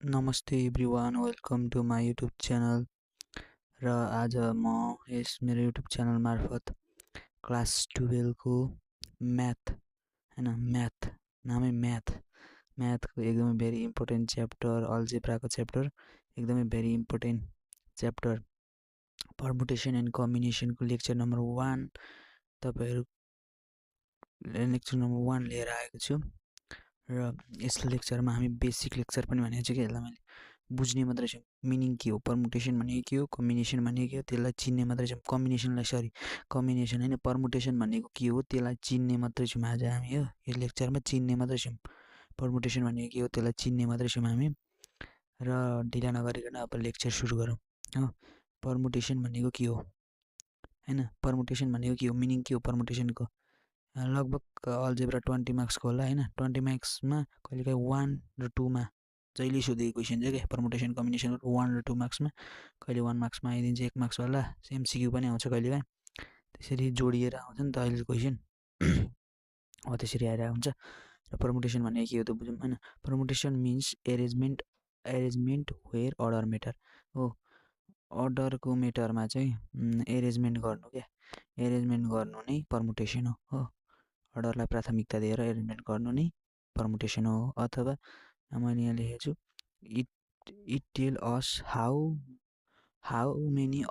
नमस्ते everyone welcome to my YouTube channel र आज म यस मेरो युट्युब च्यानल मार्फत क्लास 12 को म्याथ हैन म्याथ नामै म्याथको एकदमै भेरी इम्पोर्टेन्ट च्याप्टर अल्जेब्राको च्याप्टर एकदमै very important chapter permutation and कम्बिनेसनको लेक्चर नम्बर 1 तपाईहरु लेक्चर नम्बर 1 लिएर आएको छु र यस लेक्चरमा हामी बेसिक लेक्चर पनि भनेको छु के यसलाई मैले बुझ्ने मात्रै छ मिनिङ के हो परमुटेसन भनेको के हो कम्बिनेसन भनेको के हो त्यसलाई चिन्ने मात्रै छ कम्बिनेसन हैन परमुटेसन भनेको के हो त्यसलाई चिन्ने मात्रै छौं आज हामी हो यो लेक्चरमा चिन्ने मात्रै छौं परमुटेसन भनेको के हो त्यसलाई चिन्ने मात्रै छौं हामी र ढिला नगरिकन अब लेक्चर सुरु गरौँ हो परमुटेसन भनेको के हो हैन परमुटेसन भनेको के हो मिनिङ के हो परमुटेसनको लगभग अल्जेब्रा 20 मार्क्सको होला हैन 20 मार्क्समा कहिलेकाहीँ 1 र 2 मा जहिले सोधेको क्वेशन छ के परमुटेसन कम्बिनेसन 1 र 2 मार्क्समा कहिले 1 मार्क्समा आइदिन्छ 1 मार्क्स होला एमसीक्यू पनि आउँछ कहिलेकाहीँ त्यसरी जोडिएर आउँछ नि त अहिले क्वेशन हो त्यसरी आइरहेको हुन्छ र परमुटेसन भनेको के हो त बुझौँ हैन permutation means arrangement where order matter हो अर्डरको मेटरमा चाहिँ एरेन्जमेन्ट गर्नु क्या एरेन्जमेन्ट गर्नु नै परमुटेसन हो अर्डरलाई प्राथमिकता दिएर एरेन्जमेन्ट गर्नु नै परमुटेसन हो अथवा मैले यहाँ लेखेको छु it tell us how many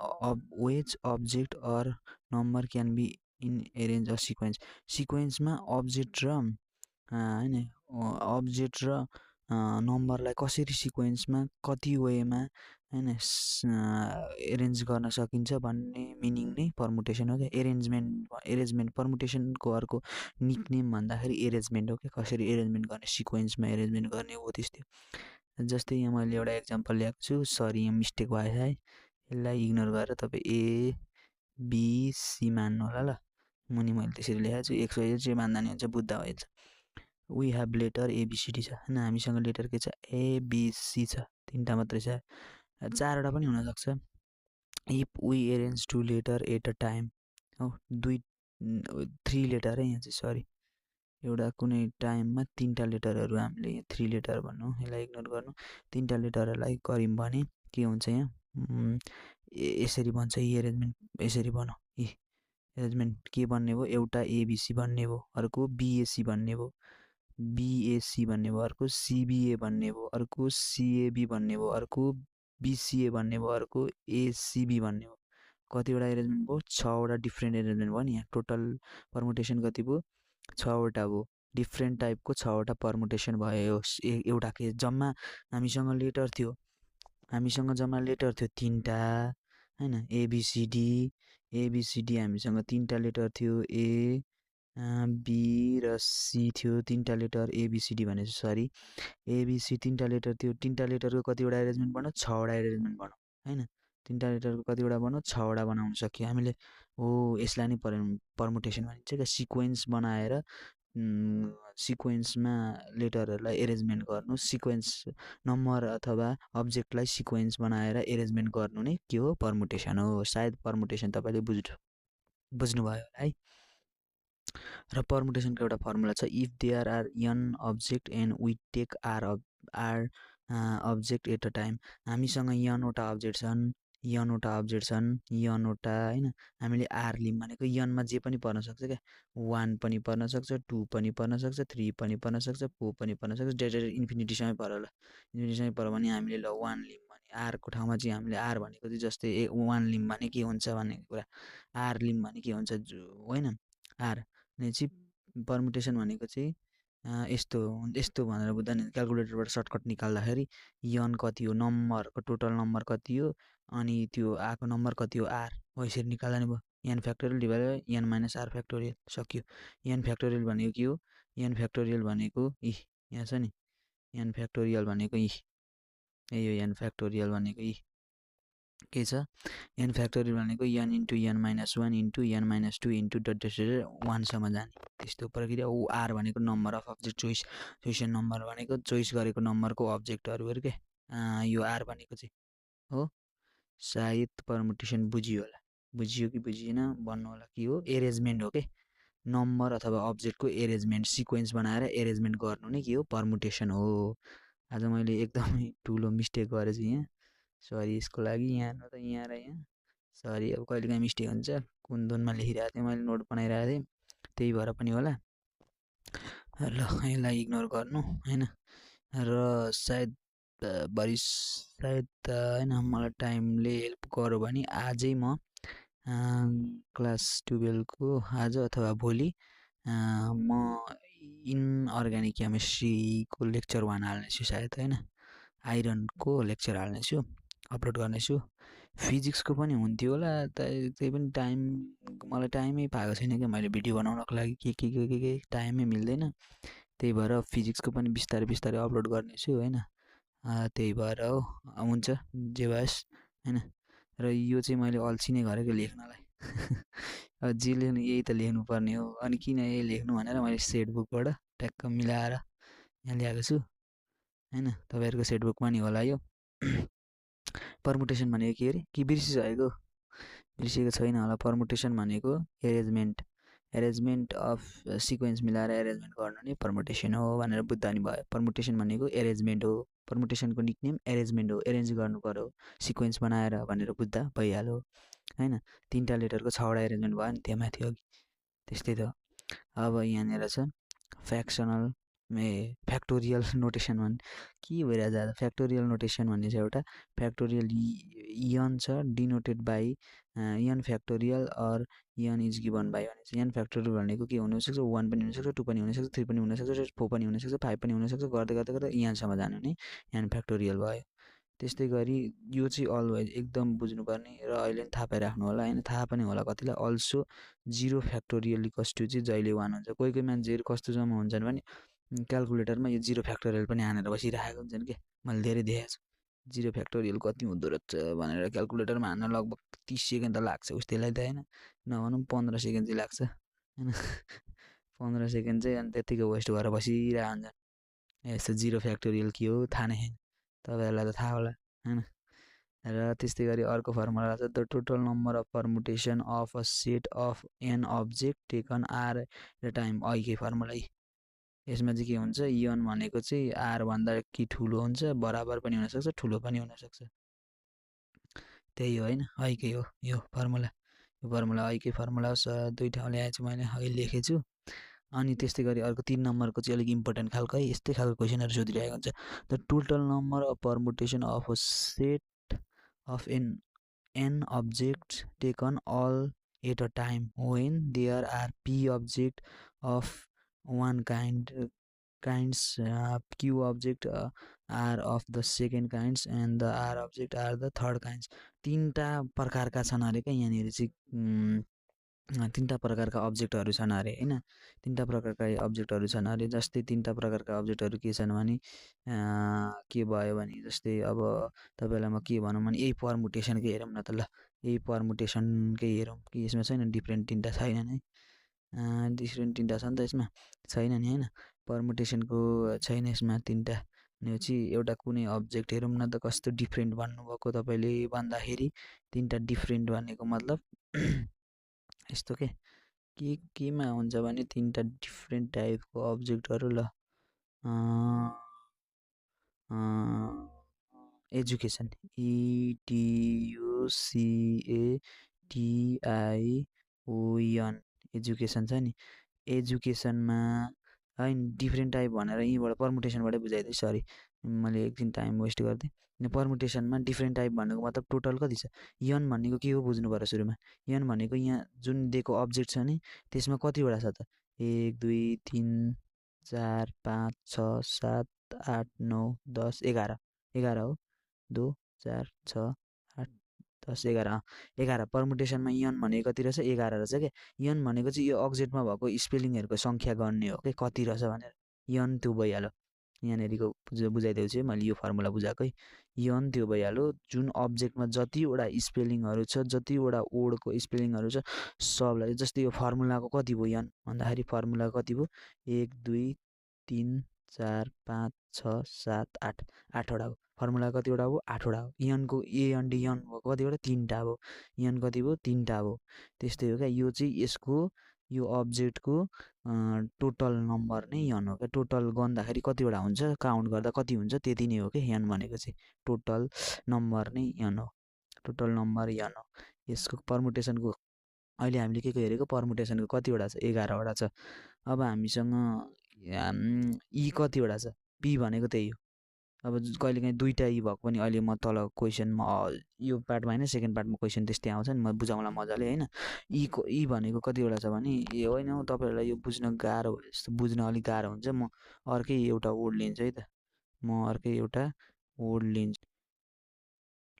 ways object or number can be in arrange a सिक्वेन्समा अब्जेक्ट र हैन अब्जेक्ट र नम्बरलाई कसरी सिक्वेन्समा कति वेमा हैन एरेन्ज गर्न सकिन्छ भन्ने मिनिङ नै परमुटेसन हो क्या एरेन्जमेन्ट परमुटेसनको अर्को निकनेम भन्दाखेरि एरेन्जमेन्ट हो क्या कसरी एरेन्जमेन्ट गर्ने सिक्वेन्समा एरेन्जमेन्ट गर्ने हो त्यस्तै जस्तै यहाँ मैले एउटा एक्जाम्पल ल्याएको छु सरी यहाँ मिस्टेक भएछ है यसलाई इग्नोर गरेर तपाईँ ए बी सी मान्नु होला ल मुनि मैले त्यसरी लेखेको छु XYZ चाहिँ मान्दा नि हुन्छ बुझ्दा भइन्छ वी हेभ लेटर एबिसिडी छ हैन हामीसँग लेटर के छ एबिसी छ तीनटा मात्रै छ चारवटा पनि हुन सक्छ if we arrange two letter at a time हो 3 लेटर है यहाँ चाहिँ सरी एउटा कुनै टाइममा तीनटा लेटरहरू हामीले यहाँ 3 लेटर भन्नु यसलाई इग्नोर गर्नु तीनटा लेटरहरूलाई गरिम भने के हुन्छ यहाँ यसरी भन्छ यी एरेन्जमेन्ट यसरी बनाऊ यी एरेन्जमेन्ट के भन्ने भयो एउटा एबिसी भन्ने भयो अर्को बिएसी भन्ने भयो बिएसी भन्ने भयो अर्को सिबिए भन्ने भयो अर्को सिएबी भन्ने भयो अर्को बिसिए भन्ने भयो अर्को एसिबी भन्ने भयो कतिवटा एरेन्जमेन्ट भयो 6वटा डिफ्रेन्ट एरेन्जमेन्ट भयो नि यहाँ टोटल परमुटेसन कति भयो 6वटा भयो डिफ्रेन्ट टाइपको 6वटा परमुटेसन भयो एउटा के जम्मा हामीसँग लेटर थियो जम्मा लेटर थियो 3टा हैन एबिसिडी हामीसँग 3टा लेटर थियो ए बी र सी थियो 3टा लेटर एबिसिडी भनेपछि सरी एबिसी 3टा लेटर थियो 3टा लेटरको कतिवटा एरेन्जमेन्ट बनाऊ 6वटा एरेन्जमेन्ट बनाऊ हैन 3टा लेटरको कतिवटा बनाऊ 6वटा बनाउन सक्यो हामीले हो यसलाई नै परमुटेसन भनिन्छ क्या सिक्वेन्स बनाएर सिक्वेन्समा लेटरहरूलाई एरेन्जमेन्ट गर्नु सिक्वेन्स नम्बर अथवा अब्जेक्टलाई सिक्वेन्स बनाएर एरेन्जमेन्ट गर्नु नै के हो परमुटेसन हो सायद परमुटेसन तपाईले बुझ्नुभयो होला है र परमुटेसनको एउटा फर्मुला छ if there are n object and we take r object at a time हामीसँग n वटा अब्जेक्ट छन् n वटा हैन हामीले r लिम भनेको n मा जे पनि पर्न सक्छ क्या 1 पनि पर्न सक्छ 2 पनि पर्न सक्छ 3 पनि पर्न सक्छ 4 पनि पर्न सक्छ डेट इन्फिनिटीसम्म पर्यो होला इन्फिनिटीसम्म पर्यो भने हामीले ल 1 लिम भने r को ठाउँमा चाहिँ हामीले r भनेको चाहिँ जस्तै 1 लिम भने के हुन्छ भन्ने कुरा r लिम भने के हुन्छ हैन r चाहिँ परमुटेसन भनेको चाहिँ यस्तो भनेर बुझ्दा नि क्याल्कुलेटरबाट सर्टकट निकाल्दाखेरि n कति हो नम्बरको टोटल नम्बर कति हो अनि त्यो आको नम्बर कति हो r हो यसरी निकाल्दा नि भयो n factorial divided by n minus r factorial सक्यो n फ्याक्टोरियल भनेको के हो n फ्याक्टोरियल भनेको यहाँ छ नि n फ्याक्टोरियल भनेको यही हो n फ्याक्टोरियल भनेको के छ n फ्याक्टोरियल भनेको n into n minus 1 into n minus 2 into dot 1 सम्म जाने त्यस्तो प्रक्रिया r भनेको number of object choice number भनेको चोइस गरेको नम्बरको अब्जेक्टहरू के यो r भनेको चाहिँ हो सायद परमुटेसन बुझियो कि बुझिएन भन्नु होला के हो एरेन्जमेन्ट हो के नम्बर अथवा अब्जेक्टको एरेन्जमेन्ट सिक्वेन्स बनाएर एरेन्जमेन्ट गर्नु नै के हो परमुटेसन हो आज मैले एकदमै ठुलो मिस्टेक गरेछु यहाँ, सरी यसको लागि। यहाँ न त यहाँ र यहाँ सरी। अब कहिलेकाहीँ मिस्टेक हुन्छ, कुन धुनमा लेखिरहेको थिएँ मैले, नोट बनाइरहेको थिएँ, त्यही भएर पनि होला। ल यसलाई इग्नोर गर्नु होइन। र सायद भरि सायद होइन मलाई टाइमले हेल्प गर्यो भने आजै म क्लास 12को आज अथवा भोलि म इनअर्ग्यानिक केमिस्ट्रीको लेक्चर 1 हाल्नेछु सायद होइन। आइरनको लेक्चर हाल्नेछु, अपलोड गर्नेछु। फिजिक्सको पनि हुन्थ्यो होला, त्यही पनि टाइम मलाई टाइमै पाएको छैन क्या, मैले भिडियो बनाउनको लागि के टाइमै मिल्दैन। त्यही भएर फिजिक्सको पनि बिस्तारै बिस्तारै अपलोड गर्नेछु होइन। त्यही भएर हो, हुन्छ जे भएस् होइन। र यो चाहिँ मैले अल्छी नै गरेको लेख्नलाई। अब जे लेख्नु यही त लेख्नुपर्ने हो, अनि किन यही लेख्नु भनेर मैले सेट बुकबाट ट्याक्क मिलाएर यहाँ ल्याएको छु होइन। तपाईँहरूको सेट बुकमा नि होला यो। पर्मुटेसन भनेको के अरे, कि बिर्सिसकेको छैन होला। पर्मुटेसन भनेको एरेन्जमेन्ट अफ सिक्वेन्स मिलाएर एरेन्जमेन्ट गर्नु नै पर्मुटेसन हो भनेर बुझ्दा नि भयो। पर्मुटेसन भनेको एरेन्जमेन्ट हो, पर्मुटेसनको निकनेम एरेन्जमेन्ट हो, एरेन्ज गर्नु पऱ्यो सिक्वेन्स बनाएर भनेर बुझ्दा भइहाल्यो होइन। 3टा लेटरको 6वटा एरेन्जमेन्ट भयो नि त्यहाँ माथि अघि, त्यस्तै त। अब यहाँनिर छ फ्याक्टोरियल नोटेसन भन्ने के भइरहेछ आज। फ्याक्टोरियल नोटेसन भन्ने छ एउटा, फ्याक्टोरियल यन छ denoted by n factorial or n is given by भनेको छ। यन फ्याक्टोरियल भनेको के हुनसक्छ, 1 पनि हुनसक्छ, 2 पनि हुनसक्छ, 3 पनि हुनसक्छ, 4 पनि हुनसक्छ, 5 पनि हुनसक्छ, गर्दै गर्दै गर्दै यहाँसम्म जानु नै यन फ्याक्टोरियल भयो। त्यस्तै गरी यो चाहिँ अलवेज एकदम बुझ्नुपर्ने र अहिले थाहा पाइराख्नु होला होइन। थाहा पनि होला कतिलाई, अल्सो 0 फ्याक्टोरियल इक्वल्स टु चाहिँ जहिले 1 हुन्छ। कोही कोही मान्छेहरू कस्तोसम्म हुन्छन् भने क्यालकुलेटरमा यो 0 फ्याक्टोरियल पनि हानेर बसिरहेको हुन्छन् कि, मैले धेरै देखेको छु। 0 फ्याक्टोरियल कति हुँदो रहेछ भनेर क्यालकुलेटरमा हान्न लगभग 30 सेकेन्ड त लाग्छ उस्तैलाई त होइन, नभनौँ 15 सेकेन्ड चाहिँ लाग्छ होइन। 15 सेकेन्ड चाहिँ अनि त्यत्तिकै वेस्ट भएर बसिरहेको हुन्छन्। यस्तो 0 फ्याक्टोरियल के हो थाहा नै छैन, तपाईँहरूलाई त थाहा होला होइन। र त्यस्तै गरी अर्को फर्मुला छ, the total number of permutation of a set of n object taken r at a time. अहिलेकै फर्मुला यसमा चाहिँ के हुन्छ, यन भनेको चाहिँ आरभन्दा कि ठुलो हुन्छ, बराबर पनि हुनसक्छ, ठुलो पनि हुनसक्छ, त्यही हो होइन। अहिकै हो यो फर्मुला। यो फर्मुला अहिकै फर्मुला हो, दुई ठाउँ ल्याएछु मैले, अहिले लेखेछु। अनि त्यस्तै गरी अर्को 3 नम्बरको चाहिँ अलिक इम्पोर्टेन्ट खालको है, यस्तै खालको क्वेसनहरू सोधिरहेको हुन्छ। The total number of permutation of a set of n object taken all at a time when there are p object of one kinds q object are of the second kinds and the r object are the third kinds। 3टा प्रकारका छन् अरे क्या यहाँनिर चाहिँ, 3टा प्रकारका अब्जेक्टहरू छन् अरे होइन। 3टा प्रकारका अब्जेक्टहरू छन् अरे, जस्तै 3टा प्रकारका अब्जेक्टहरू के छन् भने के भयो भने, जस्तै अब तपाईँलाई म के भनौँ भने यही पर्मुटेसनकै हेरौँ न त ल, यही पर्मुटेसनकै हेरौँ कि यसमा छैन डिफ्रेन्ट 3टा छैनन् है, डिफ्रेन्ट 3टा छ नि त यसमा, छैन नि होइन। पर्मुटेसनको छैन यसमा 3टा भनेपछि एउटा कुनै अब्जेक्ट हेरौँ न त कस्तो डिफ्रेन्ट भन्नुभएको तपाईँले भन्दाखेरि। 3टा डिफ्रेन्ट भनेको मतलब यस्तो केमा हुन्छ भने 3टा डिफ्रेन्ट टाइपको अब्जेक्टहरू ल, एजुकेसन EDUCATION एजुकेसन छ नि, एजुकेसनमा होइन डिफ्रेन्ट टाइप भनेर यहीँबाट पर्मुटेसनबाटै बुझाइदिएँ, सरी मैले एकदिन टाइम वेस्ट गरिदिएँ। पर्मुटेसनमा डिफ्रेन्ट टाइप भनेको मतलब टोटल कति छ, यन भनेको के हो बुझ्नु पऱ्यो सुरुमा। यन भनेको यहाँ जुन दिएको अब्जेक्ट छ नि त्यसमा कतिवटा छ त, 1 2 3 4 5 6 7 8 9 10 11 11 हो, 2 4 6 8 10 11 11। पर्मुटेसनमा यन भनेको कति रहेछ, 11 रहेछ क्या। यन भनेको चाहिँ यो अब्जेक्टमा भएको स्पेलिङहरूको सङ्ख्या गर्ने हो कि कति रहेछ भनेर, यन त्यो भइहाल्यो। यहाँनिरको बुझाइदिएछु है मैले, यो फर्मुला बुझाएको है, यन त्यो भइहाल्यो। जुन अब्जेक्टमा जतिवटा स्पेलिङहरू छ, जतिवटा वर्डको स्पेलिङहरू छ सबलाई, जस्तै यो फर्मुलाको कति भयो यन भन्दाखेरि, फर्मुलाको कति भयो 1 2 3 4 5 6 7 8 8वटा हो। फर्मुला कतिवटा भयो 8वटा हो। यनको एएनडी यन भएको कतिवटा 3टा भयो, यन कति भयो 3टा भयो। त्यस्तै हो क्या, यो चाहिँ यसको यो अब्जेक्टको टोटल नम्बर नै n हो क्या। टोटल गर्दाखेरि कतिवटा हुन्छ, काउन्ट गर्दा कति हुन्छ त्यति नै हो कि n भनेको चाहिँ टोटल नम्बर नै n हो। टोटल नम्बर n हो। यसको पर्मुटेसनको अहिले हामीले के हेरेको, पर्मुटेसनको कतिवटा छ, 11वटा छ। अब हामीसँग ई कतिवटा छ, पी भनेको त्यही हो। अब कहिलेकाहीँ दुईवटा ई भएको पनि अहिले म तल क्वेसनमा यो पार्टमा होइन सेकेन्ड पार्टमा क्वेसन त्यस्तै आउँछ नि, म बुझाउँला मजाले होइन। ई भनेको कतिवटा छ भने ए होइन हौ, तपाईँहरूलाई यो बुझ्न गाह्रो जस्तो, बुझ्न अलिक गाह्रो हुन्छ। म अर्कै एउटा वर्ड लिन्छु है त, म अर्कै एउटा वर्ड लिन्छु।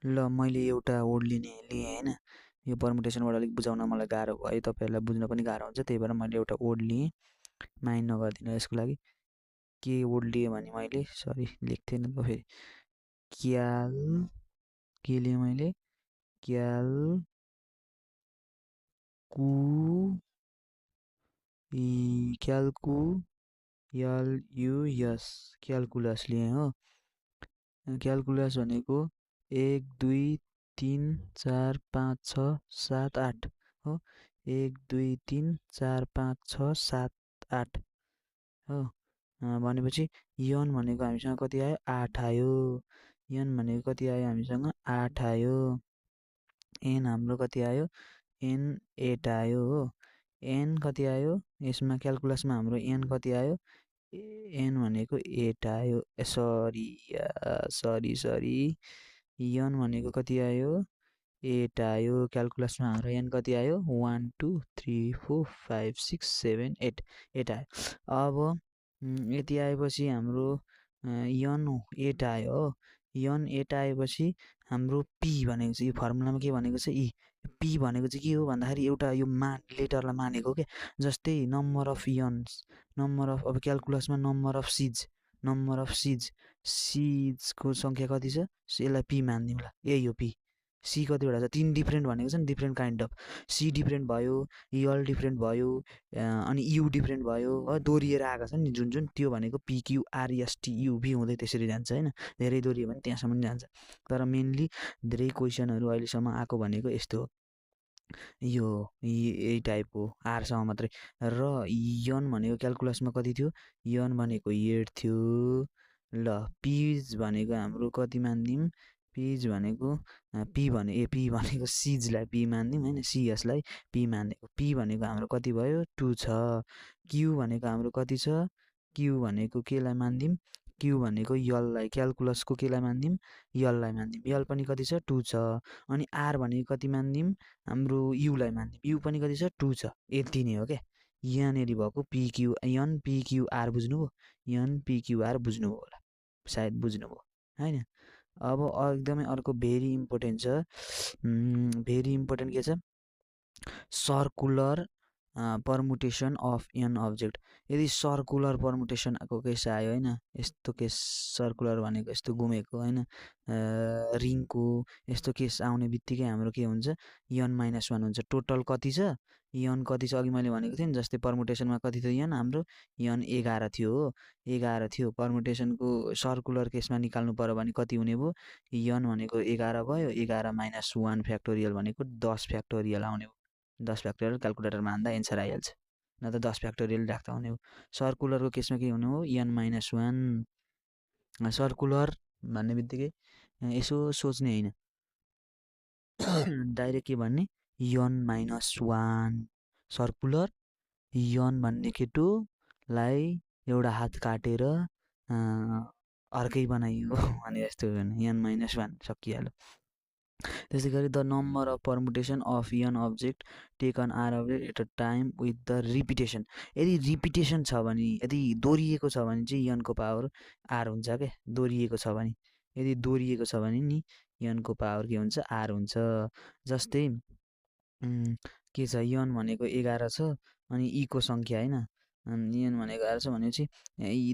ल मैले एउटा वर्ड लिएँ होइन। यो पर्मुटेसनबाट अलिक बुझाउन मलाई गाह्रो भयो, तपाईँहरूलाई बुझ्न पनि गाह्रो हुन्छ, त्यही भएर मैले एउटा वर्ड लिएँ। माइन्ड नगरिदिनु यसको लागि। के वर्ड लिएँ भने मैले, सरी लेख्थेन त फेरि, के लिएँ मैले, क्यालकुलस लिएँ हो। क्यालकुलस भनेको 1 2 3 4 5 6 7 8 हो। 1 2 3 4 5 6 7 8 हो। भनेपछि n भनेको हामीसँग कति आयो, 8 आयो। n भनेको कति आयो हामीसँग, 8 आयो। n हाम्रो कति आयो, n 8 आयो हो। n कति आयो यसमा, क्यालकुलसमा हाम्रो n कति आयो, n भनेको 8 आयो। सरी n भनेको कति आयो, 8 आयो। क्यालकुलसमा हाम्रो n कति आयो, 1 2 3 4 5 6 7 8 आयो। अब यति आएपछि हाम्रो n 8 आयो हो। n 8 आएपछि हाम्रो p भनेको चाहिँ, यो फर्मुलामा के भनेको छ, ई। p भनेको चाहिँ के हो भन्दाखेरि एउटा यो लेटरलाई मानेको हो क्या। जस्तै नम्बर अफ यन्स, नम्बर अफ, अब क्यालकुलसमा नम्बर अफ सिजको सङ्ख्या कति छ, यसलाई p मानिदिउँ ल, यही हो p। सी कतिवटा छ, 3 डिफ्रेन्ट भनेको छ नि, different kind of. C different भयो, यल डिफ्रेन्ट भयो, अनि यु डिफ्रेन्ट भयो, दोहोरिएर आएको छ नि जुन त्यो भनेको PQRSTUV हुँदै त्यसरी जान्छ होइन। धेरै दोहोरियो भने त्यहाँसम्म जान्छ। तर मेनली धेरै क्वेसनहरू अहिलेसम्म आएको भनेको यस्तो हो, यो यही टाइपको आरसम्म मात्रै। र n भनेको क्यालकुलसमा कति थियो, n भनेको 8 थियो। ल पिज भनेको हाम्रो कति मानिदिउँ, पिज भनेको p भनेको सिजलाई p मानिदिउँ होइन, सिएसलाई p मानिदिएको। p भनेको हाम्रो कति भयो, 2 छ। q भनेको हाम्रो कति छ, q भनेको केलाई मानिदिउँ, q भनेको यललाई, क्यालकुलसको केलाई मानिदिउँ, यललाई मानिदिउँ। यल पनि कति छ, 2 छ। अनि r भनेको कति मानिदिउँ, हाम्रो युलाई मानिदिउँ, यु पनि कति छ, 2 छ। यति नै हो क्या। यहाँनिर भएको n PQR बुझ्नुभयो, n PQR बुझ्नुभयो होला, सायद बुझ्नुभयो होइन। अब एकदमै अर्को भेरी इम्पोर्टेन्ट छ, भेरी इम्पोर्टेन्ट के छ, सर्कुलर पर्मुटेसन अफ एन अब्जेक्ट। यदि सर्कुलर पर्मुटेसनको केस आयो होइन, यस्तो केस, सर्कुलर भनेको यस्तो घुमेको होइन, रिङको यस्तो केस आउने बित्तिकै हाम्रो के हुन्छ, n-1 हुन्छ। टोटल कति छ, n कति छ, अघि मैले भनेको थिएँ नि, जस्तै पर्मुटेसनमा कति थियो n हाम्रो, n 11 थियो हो, 11 थियो। पर्मुटेसनको सर्कुलर केसमा निकाल्नु पऱ्यो भने कति हुने भयो, n भनेको 11 भयो, 11 - 1 फ्याक्टोरियल भनेको 10 फ्याक्टोरियल आउने भयो। 10 फ्याक्टोरियल क्यालकुलेटरमा हान्दा एन्सर आइहाल्छ, न त 10 फ्याक्टोरियल राख्दा हुने हो। सर्कुलरको केसमा के हुने हो, n-1। सर्कुलर भन्ने बित्तिकै यसो सोच्ने होइन, डाइरेक्ट के भन्ने, n-1। सर्कुलर n भन्ने केटोलाई एउटा हात काटेर अर्कै बनाइयो भने जस्तो n-1 सकिहाल्यो। त्यसै गरी the number of permutation of n object taken r object at a time with the repetition. यदि रिपिटेसन छ भने, यदि दोहोरिएको छ भने चाहिँ n को पावर r हुन्छ क्या, दोहोरिएको छ भने। यदि दोहोरिएको छ भने नि n को पावर के हुन्छ, r हुन्छ। जस्तै के छ, n भनेको 11 छ, अनि e को सङ्ख्या होइन, n भनेको 11 छ भनेपछि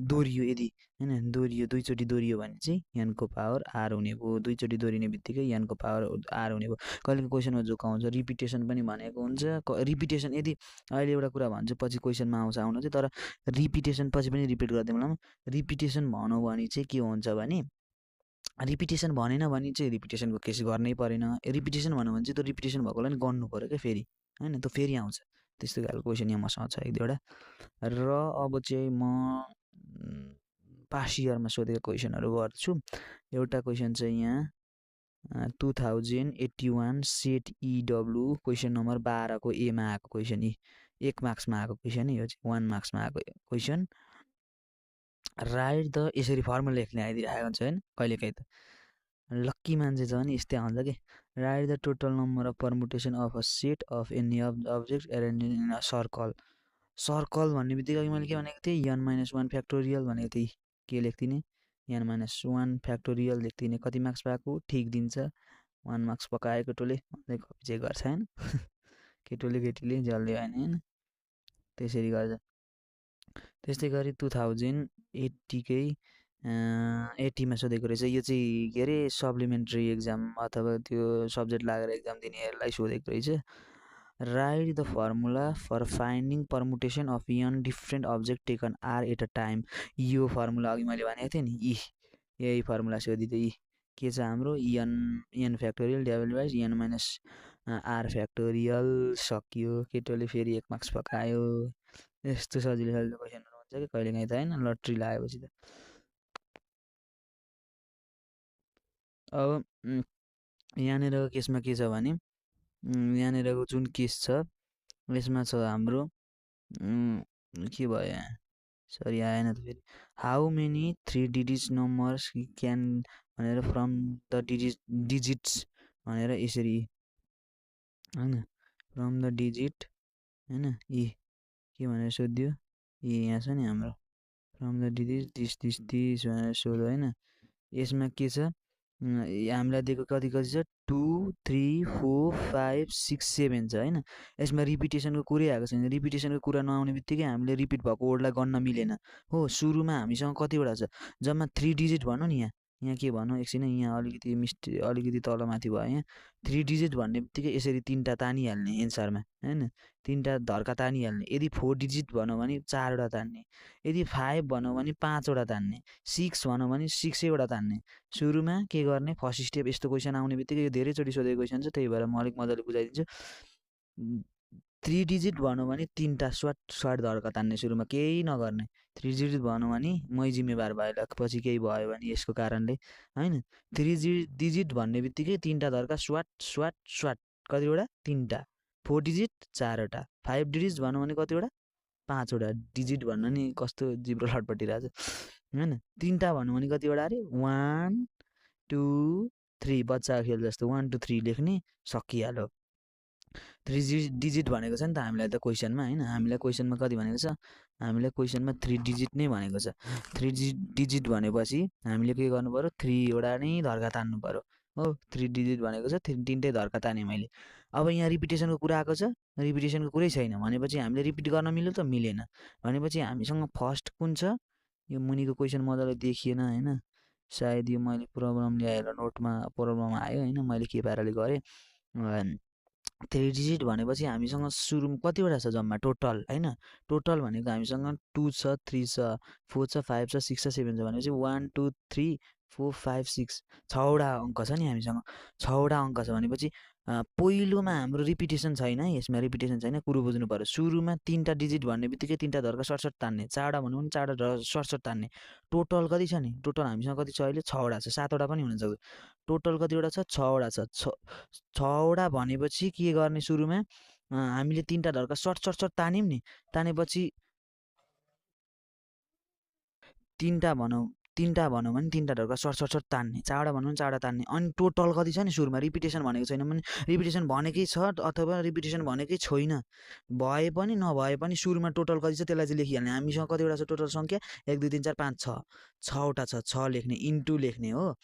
दोहोरियो, यदि होइन दोहोरियो, दुईचोटि दोहोरियो भने चाहिँ n को पावर r हुने भयो। दुईचोटि दोहोरिने बित्तिकै n को पावर r हुने भयो। कहिलेको क्वेसनमा जोगाउँछ, रिपिटेसन पनि भनेको हुन्छ। रिपिटेसन यदि अहिले एउटा कुरा भन्छु, पछि क्वेसनमा आउनु चाहिँ, तर रिपिटेसन पछि पनि रिपिट गरिदिउँला। रिपिटेसन भनौँ भने चाहिँ के हुन्छ भने, रिपिटेसन भनेन भने चाहिँ रिपिटेसनको केस गर्नै परेन। रिपिटेसन भन्यो भने चाहिँ त्यो रिपिटेसन भएकोलाई नि गर्नु पऱ्यो क्या फेरि होइन, त्यो फेरि आउँछ। त्यस्तो खालको क्वेसन यहाँ मसँग छ 1-2वटा। र अब चाहिँ म पास्ट इयरमा सोधेको क्वेसनहरू गर्छु। एउटा क्वेसन चाहिँ यहाँ 2081 सेट EW क्वेसन नम्बर 12 को एमा आएको क्वेसन, 1 मार्क्समा आएको क्वेसन, यो चाहिँ 1 मार्क्समा आएको क्वेसन। राइट द यसरी फर्मुला लेख्ने आइदिरहेको हुन्छ होइन कहिलेकाहीँ त लक्की मान्छे छ भने यस्तै आउँछ कि right the total number of permutation of a set of any object arrange in a circle. Circle भन्ने बित्तिकै अघि मैले के भनेको थिएँ, n-1 फ्याक्टोरियल भनेको थिएँ। के लेख्दिने, n-1 फ्याक्टोरियल लेख्दिने। कति मार्क्स पाएको ठिक दिन्छ, 1 मार्क्स पकायो केटोले, अन्त कपी चेक गर्छ होइन केटोले केटीले जसले होइन होइन त्यसरी गर्छ। त्यस्तै गरी 2080कै 80मा सोधेको रहेछ। यो चाहिँ के अरे सप्लिमेन्ट्री एक्जाम अथवा त्यो सब्जेक्ट लागेर एक्जाम दिनेहरूलाई सोधेको रहेछ। Write the formula for finding permutation of n different object taken r at a time. यो फर्मुला अघि मैले भनेको थिएँ नि, यही फर्मुला सोधिदिँदै के छ हाम्रो n factorial divided by n-r factorial. सकियो, केटोले फेरि 1 मार्क्स पकायो। यस्तो सजिलो सजिलो क्वेसनहरू हुन्छ कि कहिलेकाहीँ त होइन लट्री लागेपछि त। अब यहाँनिरको केसमा के छ भने यहाँनिरको जुन केस छ यसमा छ हाम्रो के भयो यहाँ, सरी आएन त फेरि। How many 3 digit numbers can भनेर फ्रम द डिजिट्स भनेर यसरी होइन, फ्रम द डिजिट होइन के भनेर सोधिदियो, यहाँ छ नि हाम्रो फ्रम द डिजिट दिस भनेर सोध्यो होइन। यसमा के छ हामीलाई दिएको कति कति छ 2 3 4 5 6 7 छ होइन। यसमा रिपिटेसनको कुरै आएको छैन। रिपिटेसनको कुरा नआउने बित्तिकै हामीले रिपिट भएको वर्डलाई गन्न मिलेन हो। सुरुमा हामीसँग कतिवटा छ, जम्मा 3 डिजिट भनौँ नि, यहाँ के भनौँ एकछिन, यहाँ अलिकति तलमाथि भयो। यहाँ 3 डिजिट भन्ने बित्तिकै यसरी 3टा तानिहाल्ने एन्सरमा होइन, 3टा धर्का तानिहाल्ने। यदि 4 डिजिट भनौँ भने 4वटा तान्ने, यदि 5 भनौँ भने 5वटा तान्ने, 6 भनौँ भने 6वटा तान्ने। सुरुमा के गर्ने, फर्स्ट स्टेप यस्तो क्वेसन आउने बित्तिकै यो धेरैचोटि सोधेको क्वेसन छ, त्यही भएर म अलिक मजाले बुझाइदिन्छु। 3 डिजिट भनौँ भने 3टा स्वाट धर्का तान्ने, सुरुमा केही नगर्ने। 3 डिजिट भनौँ भने मै जिम्मेवार भयो पछि केही भयो भने यसको कारणले होइन। 3 डिजिट भन्ने बित्तिकै 3टा धर्का स्वाट कतिवटा 3टा। 4 डिजिट 4वटा। 5 डिजिट भनौँ भने कतिवटा 5वटा। डिजिट भन्न नि कस्तो जिब्रो लटपटिरहेको छ होइन। 3टा भनौँ भने कतिवटा अरे 1 2 3 बच्चाको खेल जस्तो 1 2 3 लेख्ने, सकिहाल्यो। 3 डिजिट भनेको छ नि त हामीलाई त क्वेसनमा होइन। हामीलाई क्वेसनमा कति भनेको छ, हामीलाई क्वेसनमा 3 डिजिट नै भनेको छ। 3 डिजिट भनेपछि हामीले के गर्नु पऱ्यो, 3वटा नै धर्का तान्नु पऱ्यो हो। 3 डिजिट भनेको छ 3टै धर्का ताने मैले। अब यहाँ रिपिटेसनको कुरा आएको छ, रिपिटेसनको कुरै छैन भनेपछि हामीले रिपिट गर्न मिल्यो त मिलेन। भनेपछि हामीसँग फर्स्ट कुन छ, यो मुनिको क्वेसन मजाले देखिएन होइन, सायद यो मैले प्रब्लम ल्याएर नोटमा प्रब्लम आयो होइन, मैले के पाराले गरेँ। 3 डिजिट भनेपछि हामीसँग सुरुमा कतिवटा छ जम्मा टोटल होइन। टोटल भनेको हामीसँग 2 छ 3 छ 4 छ 5 छ 6 छ 7 छ भनेपछि 1 2 3 4 5 6 6वटा अङ्क छ नि हामीसँग। 6वटा अङ्क छ भनेपछि पहिलोमा हाम्रो रिपिटेसन छैन है, यसमा रिपिटेसन छैन, कुरो बुझ्नु पऱ्यो। सुरुमा 3टा डिजिट भन्ने बित्तिकै 3टा धर्का सर्टसर्ट तान्ने, 4वटा भनौँ भने 4वटा सर्टसर्ट तान्ने। टोटल कति छ नि, टोटल हामीसँग कति छ अहिले 6वटा छ, 7वटा पनि हुनसक्छ। टोटल कतिवटा छ 6वटा छ। 6वटा भनेपछि के गर्ने, सुरुमा हामीले 3टा धर्का सर्ट तान्यौँ नि, तानेपछि 3टा भनौँ भने 3टा धर्का सर्ट तान्ने, 4वटा भनौँ भने 4वटा तान्ने। अनि टोटल कति छ नि सुरुमा, रिपिटेसन भनेको छैन भने, रिपिटेसन भनेकै छ अथवा रिपिटेसन भनेकै छैन भए पनि नभए पनि सुरुमा टोटल कति छ त्यसलाई चाहिँ लेखिहाल्ने। हामीसँग कतिवटा छ टोटल सङ्ख्या 1 2 3 4 5 6, 6वटा छ, 6 लेख्ने, इन्टु लेख्ने हो।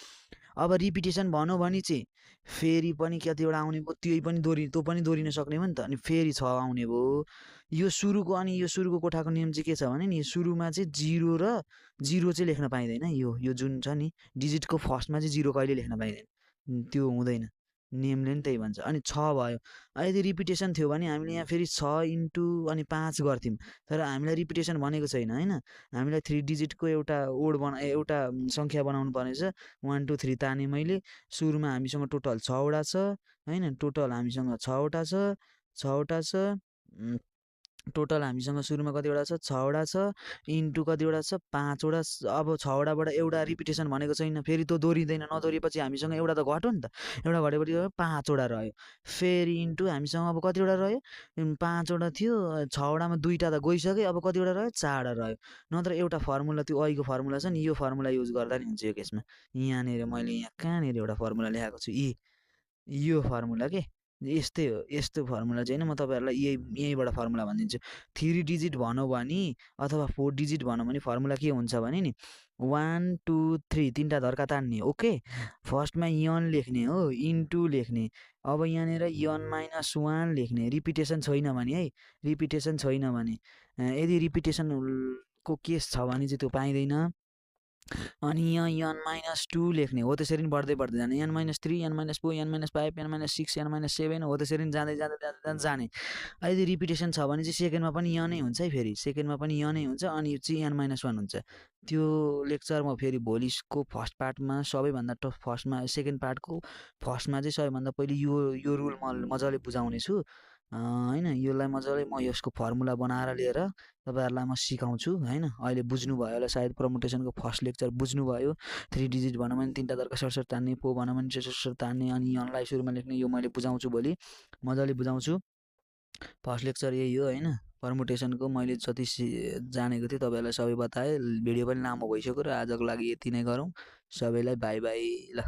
अब रिपिटेसन भनौँ भने चाहिँ फेरि पनि कतिवटा आउने भयो, त्यो पनि दोहोरिन सक्ने भयो नि त, अनि फेरि 6 आउने भयो। यो सुरुको, अनि यो सुरुको कोठाको नियम चाहिँ के छ भने नि, सुरुमा चाहिँ 0 र 0 चाहिँ लेख्न पाइँदैन। यो जुन छ नि डिजिटको फर्स्टमा चाहिँ 0 कहिले लेख्न पाइँदैन, त्यो हुँदैन, नियमले नि त्यही भन्छ। अनि 6 भयो। यदि रिपिटेसन थियो भने हामीले यहाँ फेरि 6 इन्टु अनि 5 गर्थ्यौँ, तर हामीलाई रिपिटेसन भनेको छैन होइन। हामीलाई 3 डिजिटको एउटा एउटा सङ्ख्या बनाउनु पर्ने छ। 1 2 3 ताने मैले, सुरुमा हामीसँग टोटल 6वटा छ होइन, टोटल हामीसँग 6वटा छ टोटल हामीसँग सुरुमा कतिवटा छ 6 वटा छ इन्टु कतिवटा छ 5 वटा अब 6 वटाबाट एउटा रिपिटेसन भनेको छैन फेरि त्यो दोहोरिँदैन नदोहोरिएपछि हामीसँग एउटा त घट्यो नि त एउटा घटेपछि 5 वटा रह्यो फेरि इन्टु हामीसँग अब कतिवटा रह्यो 5 वटा थियो 6 वटामा 2टा त गइसक्यो अब कतिवटा रह्यो 4 वटा रह्यो नत्र एउटा फर्मुला त्यो अहिलेको फर्मुला छ नि यो फर्मुला युज गर्दा नि हुन्छ यो केसमा यहाँनिर मैले यहाँ कहाँनिर एउटा फर्मुला लेखाएको छु यो फर्मुला के यस्तै हो यस्तो फर्मुला चाहिँ होइन म तपाईँहरूलाई यहीँबाट फर्मुला भनिदिन्छु 3 डिजिट भनौँ भने अथवा 4 डिजिट भनौँ भने फर्मुला के हुन्छ भने नि 1 2 3 तिनवटा धर्का तान्ने ओके फर्स्टमा यन लेख्ने हो इन्टु लेख्ने अब यहाँनिर यन -1 लेख्ने रिपिटेसन छैन भने है रिपिटेसन छैन भने यदि रिपिटेसनको केस छ भने चाहिँ त्यो पाइँदैन अनि यहाँ n-2 लेख्ने हो त्यसरी बढ्दै बढ्दै जाने n-3 n-4 n-5 n-6 n-7 हो त्यसरी जाँदै जाँदै जाँदै जाने यदि रिपिटेसन छ भने चाहिँ सेकेन्डमा पनि यनै हुन्छ है फेरि सेकेन्डमा पनि यनै हुन्छ अनि चाहिँ n-1 हुन्छ त्यो लेक्चर म फेरि भोलिको फर्स्ट पार्टमा सबैभन्दा फर्स्टमा सेकेन्ड पार्टको फर्स्टमा चाहिँ सबैभन्दा पहिले यो रुल म मजाले बुझाउने छु होइन यसलाई मजाले म यसको फर्मुला बनाएर लिएर तपाईँहरूलाई म सिकाउँछु होइन अहिले बुझ्नुभयो होला सायद प्रमोटेसनको फर्स्ट लेक्चर बुझ्नुभयो 3 डिजिट भनौँ भने तिनवटा दरका सरसर तान्ने पो भनौँ भने सरसर तान्ने अनि यनलाई सुरुमा लेख्ने यो मैले बुझाउँछु भोलि मजाले बुझाउँछु फर्स्ट लेक्चर यही हो होइन पर्मुटेसनको मैले जति जानेको थिएँ तपाईँहरूलाई सबै बताएँ भिडियो पनि लामो भइसक्यो र आजको लागि यति नै गरौँ सबैलाई बाई बाई ल